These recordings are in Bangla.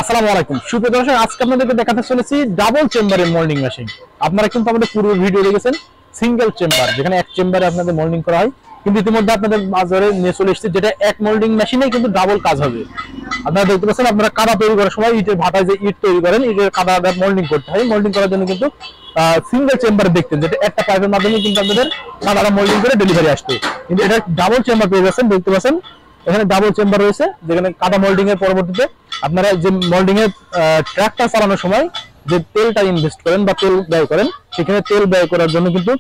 আসসালামু আলাইকুম সুপ্রিয় দর্শক, আজকে আপনাদেরকে দেখাতে চলেছি ডাবল চেম্বারের মোল্ডিং মেশিন। আপনারা কিন্তু আমাদের পুরো ভিডিও দেখেছেন সিঙ্গেল চেম্বার, যেখানে এক চেম্বারে আপনাদের মোল্ডিং করা হয়, কিন্তু ইতিমধ্যে আপনাদের বাজারে নিয়ে চলে এসেছে যেটা এক মোল্ডিং মেশিনে কিন্তু ডাবল কাজ হবে। আপনারা দেখতে পাচ্ছেন, আপনারা কাদা তৈরি করার সময় ইটের ভাটায় যে ইট তৈরি করেন, ইটের কাদা মোল্ডিং করতে হয়। মোল্ডিং করার জন্য কিন্তু সিঙ্গেল চেম্বার দেখতেন, যেটা একটা পাইপের মাধ্যমে কিন্তু আপনাদের কাদাটা মোল্ডিং করে ডেলিভারি আসতো, কিন্তু এটা ডাবল চেম্বার পেয়ে যাচ্ছেন। দেখতে পাচ্ছেন এখানে ডাবল চেম্বার রয়েছে, যেখানে কাদা মোল্ডিং এর পরবর্তীতে আপনারা যে মোল্ডিং এর ট্রাকটা চালানোর সময় যে তেলটা ইনভেস্ট করেন বা তেল ব্যয় করেন, সেখানে তেল ব্যয় করার জন্য কিন্তু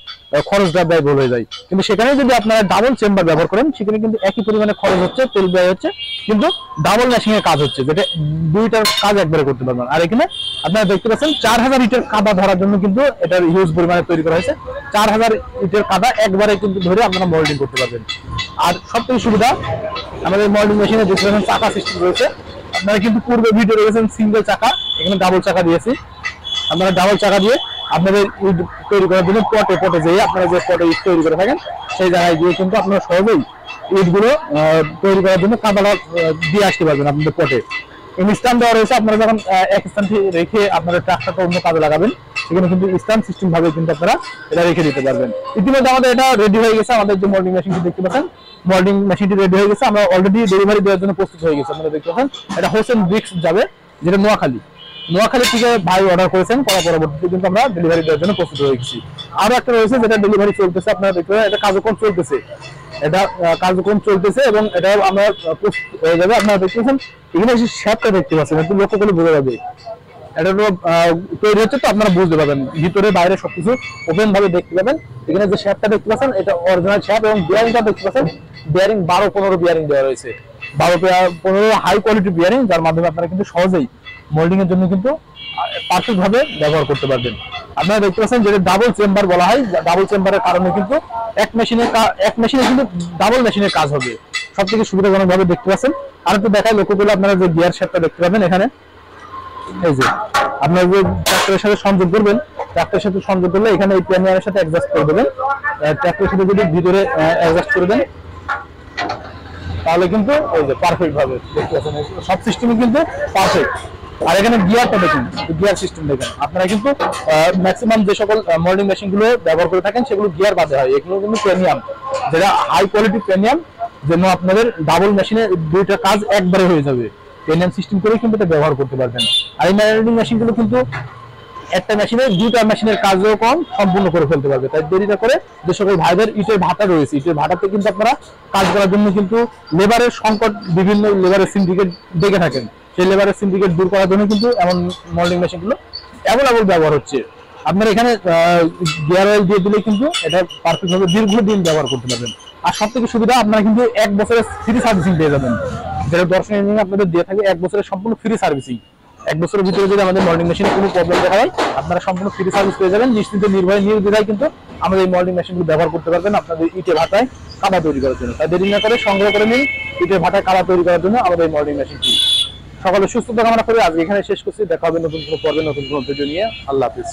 খরচটা ব্যয়বহুল হয়ে যায়। কিন্তু সেখানে যদি আপনারা ডাবল চেম্বার ব্যবহার করেন, সেখানে কিন্তু একই পরিমাণে খরচ হচ্ছে, তেল ব্যয় হচ্ছে, কিন্তু ডাবল মেশিং এর কাজ হচ্ছে, যেটা দুইটার কাজ একবারে করতে পারবেন। আর এখানে আপনারা দেখতে পাচ্ছেন 4000 ইটের কাদা ধরার জন্য কিন্তু এটার হিউজ পরিমাণে তৈরি করা হয়েছে। 4000 ইটের কাদা একবারে কিন্তু ধরে আপনারা মোল্ডিং করতে পারবেন। আর সবথেকে সুবিধা, আমাদের মোল্ডিং মেশিনে দেখতে পাচ্ছেন চাকা সিস্টেম রয়েছে। আপনারা কিন্তু পূর্বে ভিডিও দেখেছেন সিঙ্গেল চাকা, এখানে ডাবল চাকা দিয়েছি। আপনারা ডাবল চাকা দিয়ে আপনাদের ইট তৈরি করার জন্য পটে যেয়ে আপনারা যে পটে ইট তৈরি করে থাকেন, সেই জায়গায় গিয়ে কিন্তু আপনারা সহজেই ইটগুলো তৈরি করার জন্য কাদাটা দিয়ে আসতে পারবেন আপনাদের পটে। স্ট্যান্ড দেওয়া রয়েছে, আপনারা যখন এক স্থান রেখে আপনারা ট্রাক্টরটা অন্য কাজে লাগাবেন, সেখানে কিন্তু স্ট্যান্ড সিস্টেম ভাবে কিন্তু আপনারা এটা রেখে দিতে পারবেন। ইতিমধ্যে আমাদের এটা রেডি হয়ে গেছে। আমাদের যে মোল্ডিং মেশিনটি দেখতে পাচ্ছেন, মোল্ডিং মেশিনটি রেডি হয়ে গেছে, আমরা অলরেডি ডেলিভারি দেওয়ার জন্য প্রস্তুত হয়ে গেছে। আপনারা দেখতে পাচ্ছেন এটা হোসেন ব্রিক্স যাবে, যেটা নোয়াখালী থেকে ভাই অর্ডার করেছেন, করার পরবর্তীতে কিন্তু আমরা ডেলিভারি দেওয়ার জন্য প্রস্তুত হয়ে গেছি। আরো একটা রয়েছে যেটা ডেলিভারি চলতেছে, আপনারা দেখতে পাচ্ছেন এটা কার্যক্রম চলতেছে, এবং এটা আমরা প্রস্তুত হয়ে যাবে। আপনারা দেখতে পাচ্ছেন এখানে এসে শ্যাপটা দেখতে পাচ্ছেন, একটু লক্ষ্য করলে বোঝা যাবে এটা তৈরি হচ্ছে, তো আপনারা বুঝতে পারবেন। ভিতরে বাইরে সবকিছু ওপেন ভাবে দেখতে পাবেন। এখানে যে শ্যাপটা দেখতে পাচ্ছেন এটা অরিজিনাল শ্যাপ, এবং বিয়ারিংটা দেখতে পাচ্ছেন বিয়ারিং 12-15 বিয়ারিং দেওয়া রয়েছে, 12-15 হাই কোয়ালিটি বিয়ারিং, যার মাধ্যমে আপনারা কিন্তু সহজেই মোল্ডিং এর জন্য কিন্তু পারফেক্ট ভাবে ব্যবহার করতে পারবেন। আপনারা দেখতে পাচ্ছেন যেটা ডাবল চেম্বার বলা হয়, ডাবল চেম্বারের কারণে কিন্তু এক মেশিনে কিন্তু ডাবল মেশিনের কাজ হবে, সব থেকে সুবিধাজনক ভাবে দেখতে পাচ্ছেন। আর একটু দেখায় লক্ষ্য করলে আপনারা যে গিয়ার শ্যাপটা দেখতে পাবেন এখানে, এই যে আপনারা যে ট্রাক্টরের সাথে সংযোগ করবেন, ট্রাক্টরের সাথে সংযোগ করলে এখানে এই প্যানিয়ারের সাথে অ্যাডজাস্ট করে দেবেন। ট্রাক্টরের সাথে যদি ভিতরে অ্যাডজাস্ট করে দেন, তাহলে কিন্তু ওই যে পারফেক্ট ভাবে দেখতে পাচ্ছেন সব সিস্টেমে কিন্তু পারফেক্ট। আর এখানে গিয়ারটা দেখুন, গিয়ার সিস্টেম দেখেন। আপনারা কিন্তু ম্যাক্সিমাম যে সকল মোল্ডিং মেশিন গুলো ব্যবহার করে থাকেন, সেগুলো গিয়ার বাদে হয়, এগুলো কিন্তু প্রিমিয়াম, যেটা হাই কোয়ালিটি প্রিমিয়াম, যেন আপনাদের ডাবল মেশিনে দুইটা কাজ একবারে হয়ে যাবে। প্রিমিয়াম সিস্টেম করে কিন্তু এটা ব্যবহার করতে পারবেন। আর এই মোল্ডিং মেশিন গুলো কিন্তু একটা মেশিনে দুইটা মেশিনের কাজও কম সম্পূর্ণ করে ফেলতে পারবে। তাই দেরিটা করে যে সকল ভাইদের ইটের ভাটা রয়েছে, ইটের ভাটাতে কিন্তু আপনারা কাজ করার জন্য কিন্তু লেবারের সংকট, বিভিন্ন লেবারের সিন্ডিকেট দেখে থাকেন, সেই লেবারের সিন্ডিকেট দূর করার জন্য কিন্তু এমন মোল্ডিং মেশিনগুলো অ্যাভেলেবল ব্যবহার হচ্ছে। আপনারা এখানে গিয়ার অয়েল দিয়ে দিলে কিন্তু এটা পারফেক্ট ভাবে দীর্ঘদিন ব্যবহার করতে পারবেন। আর সব থেকে সুবিধা, আপনারা কিন্তু 1 বছরের ফ্রি সার্ভিসিং পেয়ে যাবেন, যেটা দর্শন ইঞ্জিনিয়ার আপনাদের দিয়ে থাকে 1 বছরের সম্পূর্ণ ফ্রি সার্ভিসিং। 1 বছরের ভিতরে যদি আমাদের মোল্ডিং মেশিনে কোনো প্রবলেম দেখা হয়, আপনারা সম্পূর্ণ ফ্রি সার্ভিস পেয়ে যাবেন। নিশ্চিন্তে নির্ভয়ে কিন্তু আমাদের এই মোল্ডিং মেশিনগুলো ব্যবহার করতে পারবেন আপনাদের ইটে ভাটায় কাদা তৈরি করার জন্য। তাই দেরি না করে সংগ্রহ করে নিন ইটের ভাটায় কাদা তৈরি করার জন্য আমাদের এই মোল্ডিং মেশিনটি। সকলে সুস্থতা কামনা করে আজকে এখানে শেষ করছি। দেখা হবে নতুন কোনো পর্বে, নতুন কোনো ভিডিও নিয়ে। আল্লাহ হাফিজ।